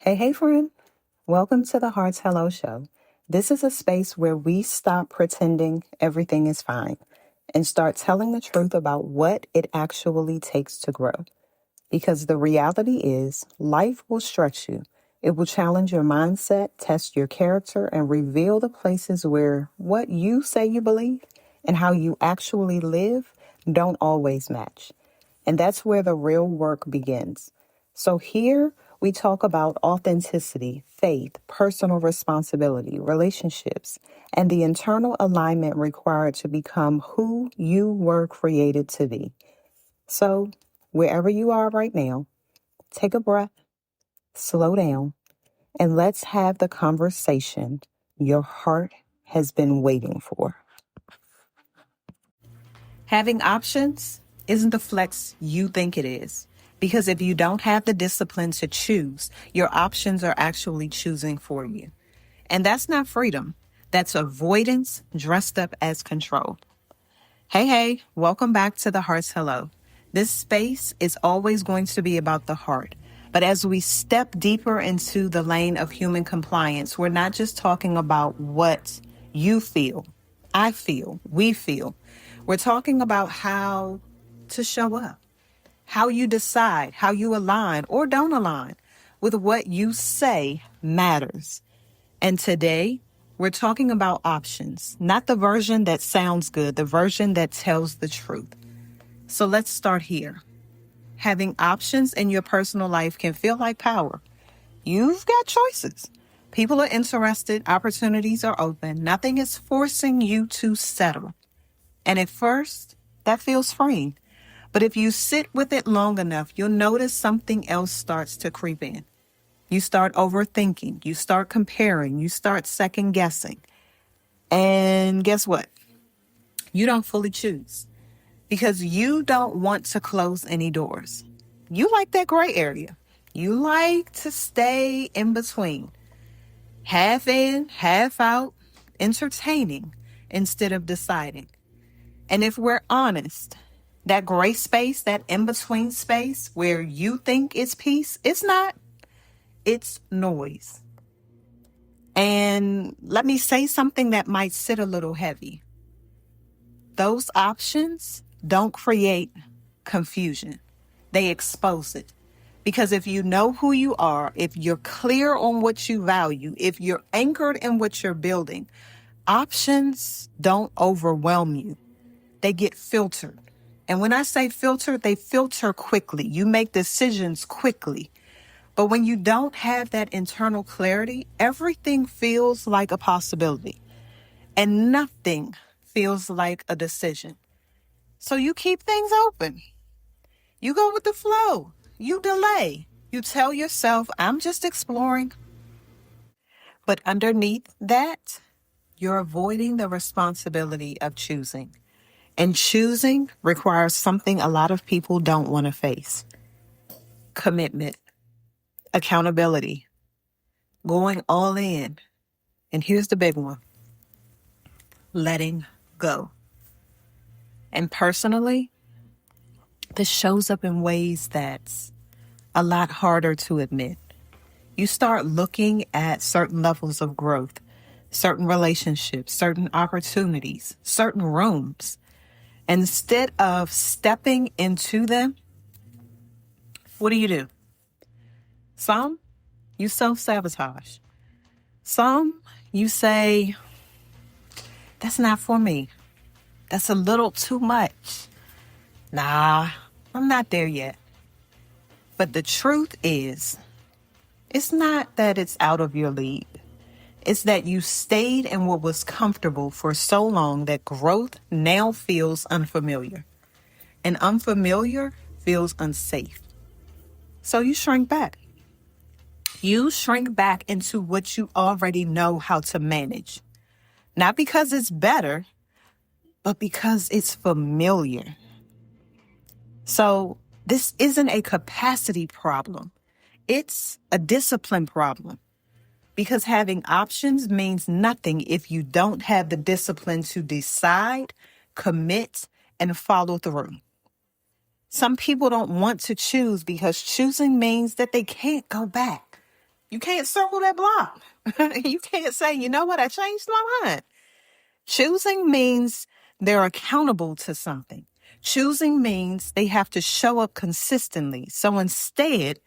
Hey, friend. Welcome to the Hearts Hello Show. This is a space where we stop pretending everything is fine and start telling the truth about what it actually takes to grow. Because the reality is, life will stretch you. It will challenge your mindset, test your character, and reveal the places where what you say you believe and how you actually live don't always match. And that's where the real work begins. So here we talk about authenticity, faith, personal responsibility, relationships, and the internal alignment required to become who you were created to be. So wherever you are right now, take a breath, slow down, and let's have the conversation your heart has been waiting for. Having options isn't the flex you think it is. Because if you don't have the discipline to choose, your options are actually choosing for you. And that's not freedom. That's avoidance dressed up as control. Hey, welcome back to the Heart's Hello. This space is always going to be about the heart. But as we step deeper into the lane of human compliance, we're not just talking about what you feel, I feel, we feel. We're talking about how to show up, how you decide, how you align or don't align with what you say matters. And today, we're talking about options, not the version that sounds good, the version that tells the truth. So let's start here. Having options in your personal life can feel like power. You've got choices. People are interested, opportunities are open, nothing is forcing you to settle. And at first, that feels freeing. But if you sit with it long enough, you'll notice something else starts to creep in. You start overthinking, you start comparing, you start second guessing. And guess what? You don't fully choose because you don't want to close any doors. You like that gray area. You like to stay in between, half in, half out, entertaining instead of deciding. And if we're honest, that gray space, that in-between space where you think it's peace, it's not. It's noise. And let me say something that might sit a little heavy. Those options don't create confusion. They expose it. Because if you know who you are, if you're clear on what you value, if you're anchored in what you're building, options don't overwhelm you. They get filtered. And when I say filtered, they filter quickly. You make decisions quickly. But when you don't have that internal clarity, everything feels like a possibility and nothing feels like a decision. So you keep things open. You go with the flow. You delay. You tell yourself, I'm just exploring. But underneath that, you're avoiding the responsibility of choosing. And choosing requires something a lot of people don't want to face. Commitment, accountability, going all in. And here's the big one, letting go. And personally, this shows up in ways that's a lot harder to admit. You start looking at certain levels of growth, certain relationships, certain opportunities, certain rooms. Instead of stepping into them, what do? Some, you self-sabotage. Some, you say, that's not for me. That's a little too much. Nah, I'm not there yet. But the truth is, it's not that it's out of your league. It's that you stayed in what was comfortable for so long that growth now feels unfamiliar. And unfamiliar feels unsafe. So you shrink back. You shrink back into what you already know how to manage. Not because it's better, but because it's familiar. So this isn't a capacity problem. It's a discipline problem. Because having options means nothing if you don't have the discipline to decide, commit, and follow through. Some people don't want to choose because choosing means that they can't go back. You can't circle that block. You can't say, you know what, I changed my mind. Choosing means they're accountable to something. Choosing means they have to show up consistently. So instead,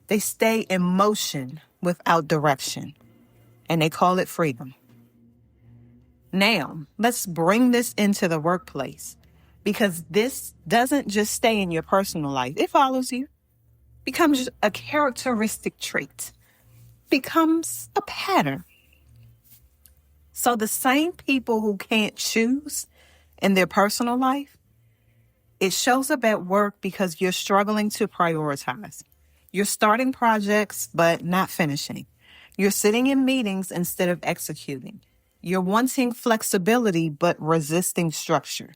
they stay in motion without direction, and they call it freedom. Now, let's bring this into the workplace, because this doesn't just stay in your personal life. It follows you, becomes a characteristic trait, becomes a pattern. So the same people who can't choose in their personal life, it shows up at work because you're struggling to prioritize. You're starting projects, but not finishing. You're sitting in meetings instead of executing. You're wanting flexibility, but resisting structure.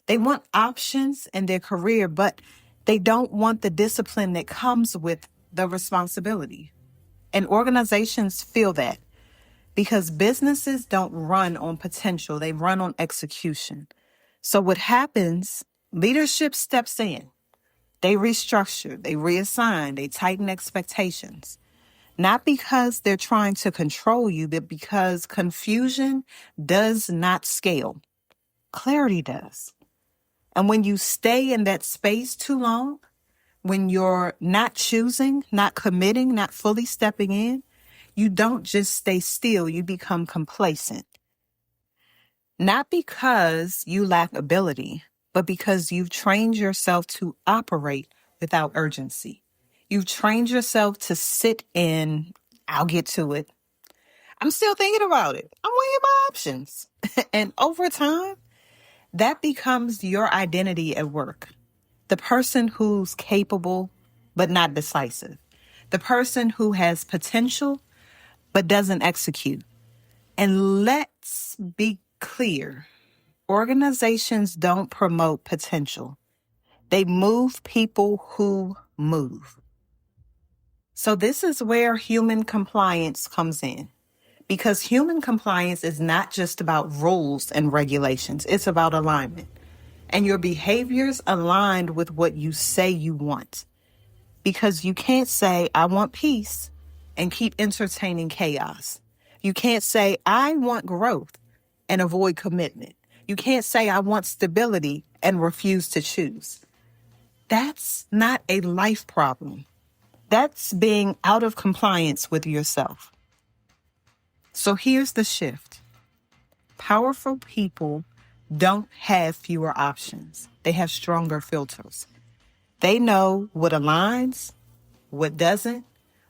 They want options in their career, but they don't want the discipline that comes with the responsibility. And organizations feel that because businesses don't run on potential, they run on execution. So what happens, leadership steps in. They restructure, they reassign, they tighten expectations. Not because they're trying to control you, but because confusion does not scale. Clarity does. And when you stay in that space too long, when you're not choosing, not committing, not fully stepping in, you don't just stay still, you become complacent. Not because you lack ability, but because you've trained yourself to operate without urgency. You've trained yourself to sit in, I'll get to it. I'm still thinking about it. I'm weighing my options. And over time, that becomes your identity at work. The person who's capable, but not decisive. The person who has potential, but doesn't execute. And let's be clear. Organizations don't promote potential. They move people who move. So this is where human compliance comes in. Because human compliance is not just about rules and regulations. It's about alignment. And your behaviors aligned with what you say you want. Because you can't say, I want peace, and keep entertaining chaos. You can't say, I want growth, and avoid commitment. You can't say, I want stability, and refuse to choose. That's not a life problem. That's being out of compliance with yourself. So here's the shift. Powerful people don't have fewer options. They have stronger filters. They know what aligns, what doesn't,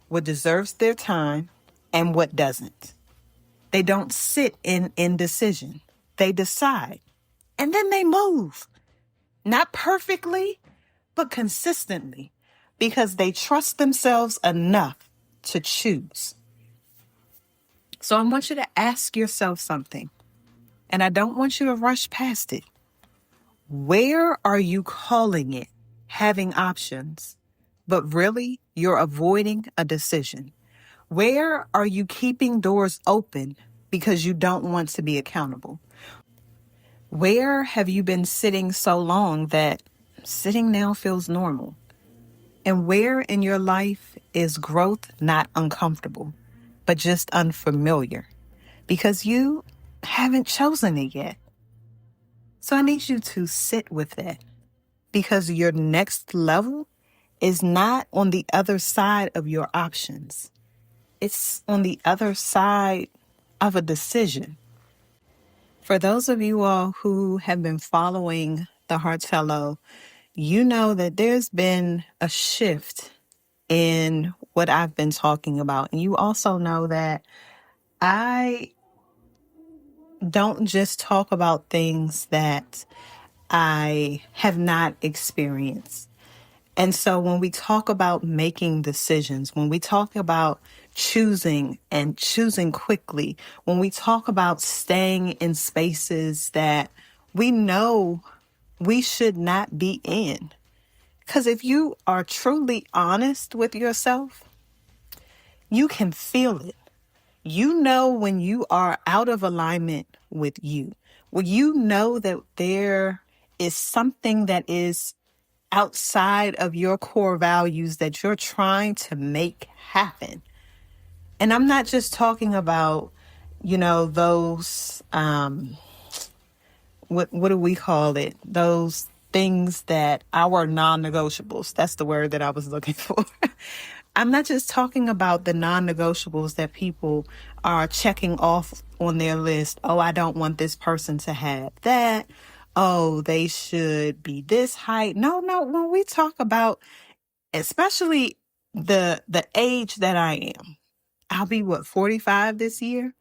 what deserves their time, and what doesn't. They don't sit in indecision. They decide. And then they move. Not perfectly, but consistently, because they trust themselves enough to choose. So I want you to ask yourself something, and I don't want you to rush past it. Where are you calling it having options, but really you're avoiding a decision? Where are you keeping doors open because you don't want to be accountable? Where have you been sitting so long that sitting now feels normal? And where in your life is growth not uncomfortable, but just unfamiliar? Because you haven't chosen it yet. So I need you to sit with that, because your next level is not on the other side of your options. It's on the other side of a decision. For those of you all who have been following the Heartello, you know that there's been a shift in what I've been talking about. And you also know that I don't just talk about things that I have not experienced. And so when we talk about making decisions, when we talk about choosing and choosing quickly, when we talk about staying in spaces that we know we should not be in, because if you are truly honest with yourself, you can feel it. You know when you are out of alignment with you, when you know that there is something that is outside of your core values that you're trying to make happen. And I'm not just talking about, those, what do we call it? Those things that our non-negotiables. That's the word that I was looking for. I'm not just talking about the non-negotiables that people are checking off on their list. Oh, I don't want this person to have that. Oh, they should be this height. No, no. When we talk about, especially the age that I am, I'll be 45 this year.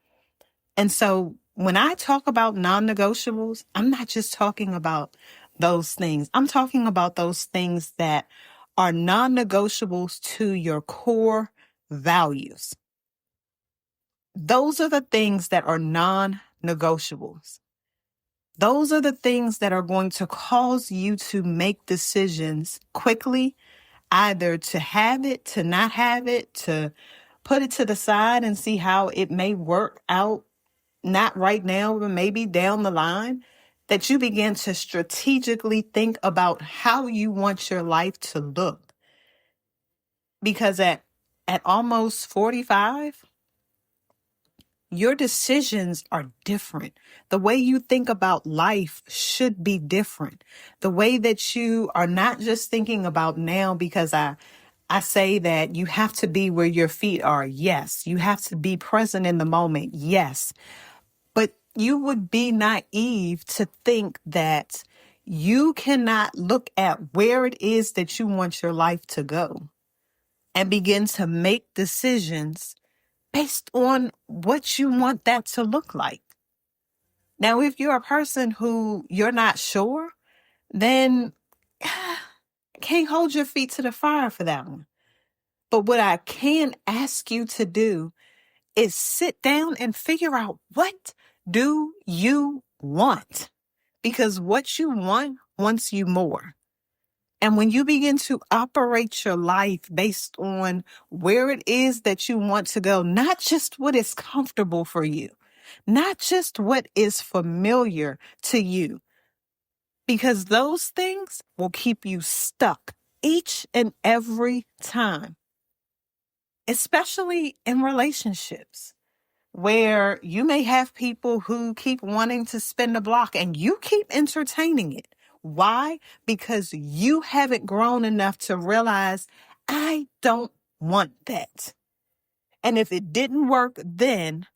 And so when I talk about non-negotiables, I'm not just talking about those things. I'm talking about those things that are non-negotiables to your core values. Those are the things that are non-negotiables. Those are the things that are going to cause you to make decisions quickly, either to have it, to not have it, to put it to the side and see how it may work out, not right now, but maybe down the line, that you begin to strategically think about how you want your life to look. Because at almost 45, your decisions are different. The way you think about life should be different. The way that you are not just thinking about now, because I say that you have to be where your feet are. Yes. You have to be present in the moment. Yes. But you would be naive to think that you cannot look at where it is that you want your life to go and begin to make decisions based on what you want that to look like. Now, if you're a person who you're not sure, then can't hold your feet to the fire for that one. But what I can ask you to do is sit down and figure out, what do you want? Because what you want wants you more. And when you begin to operate your life based on where it is that you want to go, not just what is comfortable for you, not just what is familiar to you, because those things will keep you stuck each and every time, especially in relationships, where you may have people who keep wanting to spin the block and you keep entertaining it. Why? Because you haven't grown enough to realize, I don't want that. And if it didn't work then,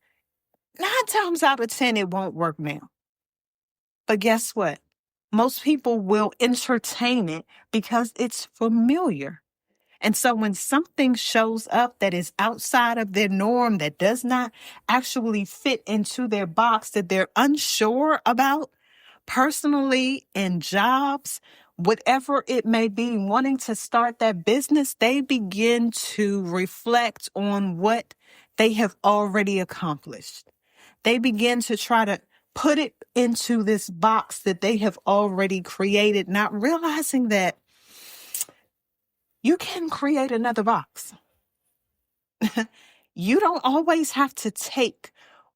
9 times out of 10, it won't work now. But guess what? Most people will entertain it because it's familiar. And so when something shows up that is outside of their norm, that does not actually fit into their box, that they're unsure about personally, in jobs, whatever it may be, wanting to start that business, they begin to reflect on what they have already accomplished. They begin to try to put it into this box that they have already created, not realizing that you can create another box. You don't always have to take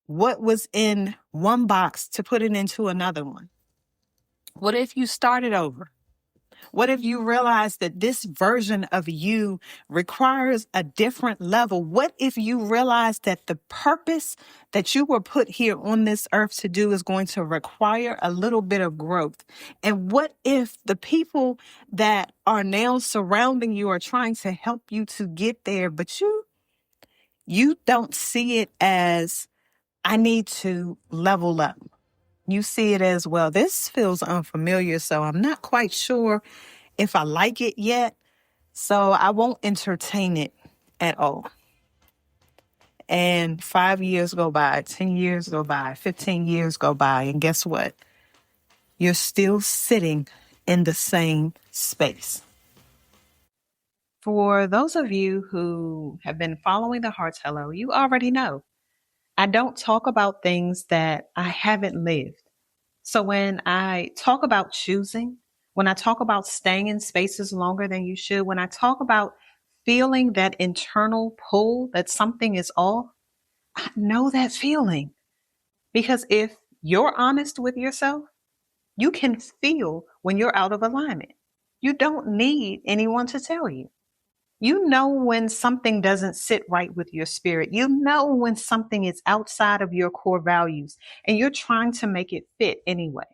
what was in one box to put it into another one. What if you started over? What if you realize that this version of you requires a different level? What if you realize that the purpose that you were put here on this earth to do is going to require a little bit of growth? And what if the people that are now surrounding you are trying to help you to get there, but you don't see it as, I need to level up. You see it as, well, this feels unfamiliar, so I'm not quite sure if I like it yet, so I won't entertain it at all. And 5 years go by, 10 years go by, 15 years go by, and guess what? You're still sitting in the same space. For those of you who have been following the Heart's Hello, you already know I don't talk about things that I haven't lived. So when I talk about choosing, when I talk about staying in spaces longer than you should, when I talk about feeling that internal pull that something is off, I know that feeling. Because if you're honest with yourself, you can feel when you're out of alignment. You don't need anyone to tell you. You know when something doesn't sit right with your spirit. You know when something is outside of your core values and you're trying to make it fit anyway.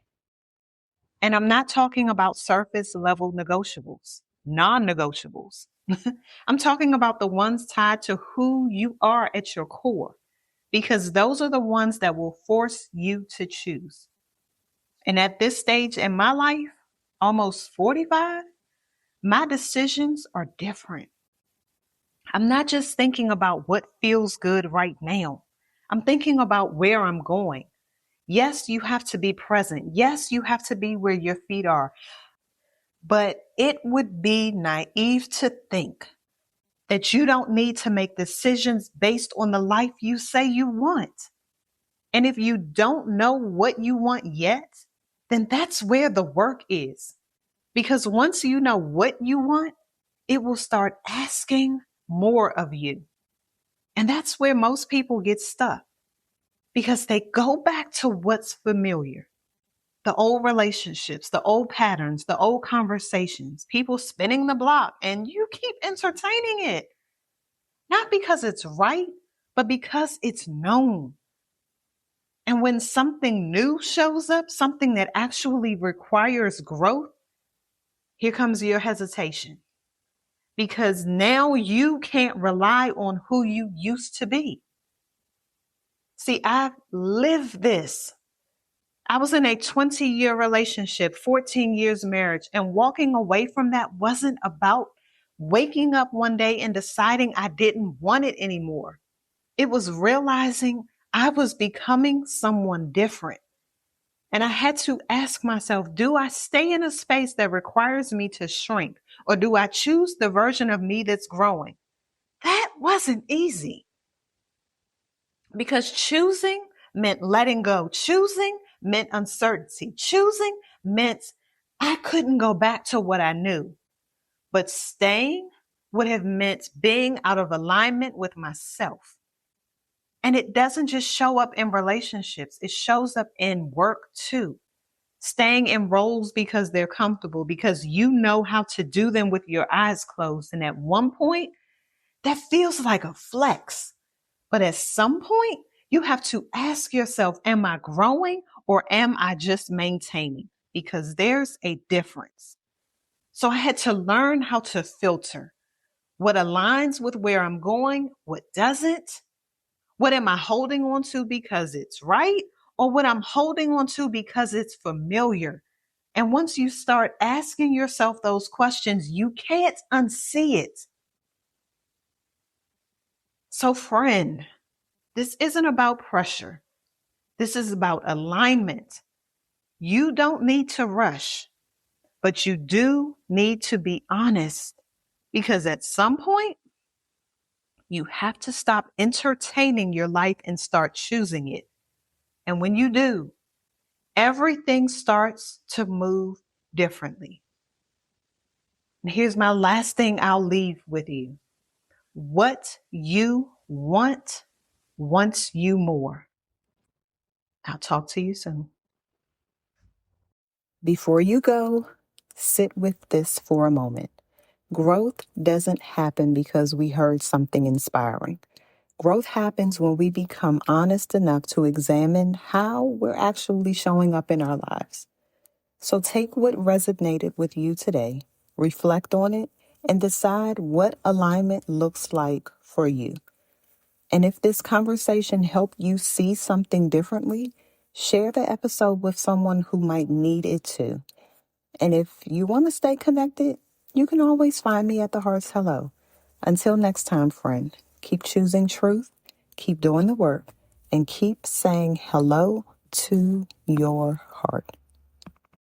And I'm not talking about surface level negotiables, non negotiables. I'm talking about the ones tied to who you are at your core, because those are the ones that will force you to choose. And at this stage in my life, almost 45, my decisions are different. I'm not just thinking about what feels good right now. I'm thinking about where I'm going. Yes, you have to be present. Yes, you have to be where your feet are. But it would be naive to think that you don't need to make decisions based on the life you say you want. And if you don't know what you want yet, then that's where the work is. Because once you know what you want, it will start asking more of you. And that's where most people get stuck because they go back to what's familiar. The old relationships, the old patterns, the old conversations, people spinning the block, and you keep entertaining it. Not because it's right, but because it's known. And when something new shows up, something that actually requires growth, here comes your hesitation. Because now you can't rely on who you used to be. See, I've lived this. I was in a 20-year relationship, 14 years marriage, and walking away from that wasn't about waking up one day and deciding I didn't want it anymore. It was realizing I was becoming someone different. And I had to ask myself, do I stay in a space that requires me to shrink, or do I choose the version of me that's growing? That wasn't easy because choosing meant letting go. Choosing meant uncertainty. Choosing meant I couldn't go back to what I knew. But staying would have meant being out of alignment with myself. And it doesn't just show up in relationships, it shows up in work too. Staying in roles because they're comfortable, because you know how to do them with your eyes closed. And at one point, that feels like a flex. But at some point, you have to ask yourself, am I growing or am I just maintaining? Because there's a difference. So I had to learn how to filter what aligns with where I'm going, what doesn't. What am I holding on to because it's right, or what I'm holding on to because it's familiar? And once you start asking yourself those questions, you can't unsee it. So, friend, this isn't about pressure. This is about alignment. You don't need to rush, but you do need to be honest because at some point, you have to stop entertaining your life and start choosing it. And when you do, everything starts to move differently. And here's my last thing I'll leave with you. What you want wants you more. I'll talk to you soon. Before you go, sit with this for a moment. Growth doesn't happen because we heard something inspiring. Growth happens when we become honest enough to examine how we're actually showing up in our lives. So take what resonated with you today, reflect on it, and decide what alignment looks like for you. And if this conversation helped you see something differently, share the episode with someone who might need it too. And if you want to stay connected, you can always find me at the Heart's Hello. Until next time, friend, keep choosing truth, keep doing the work, and keep saying hello to your heart.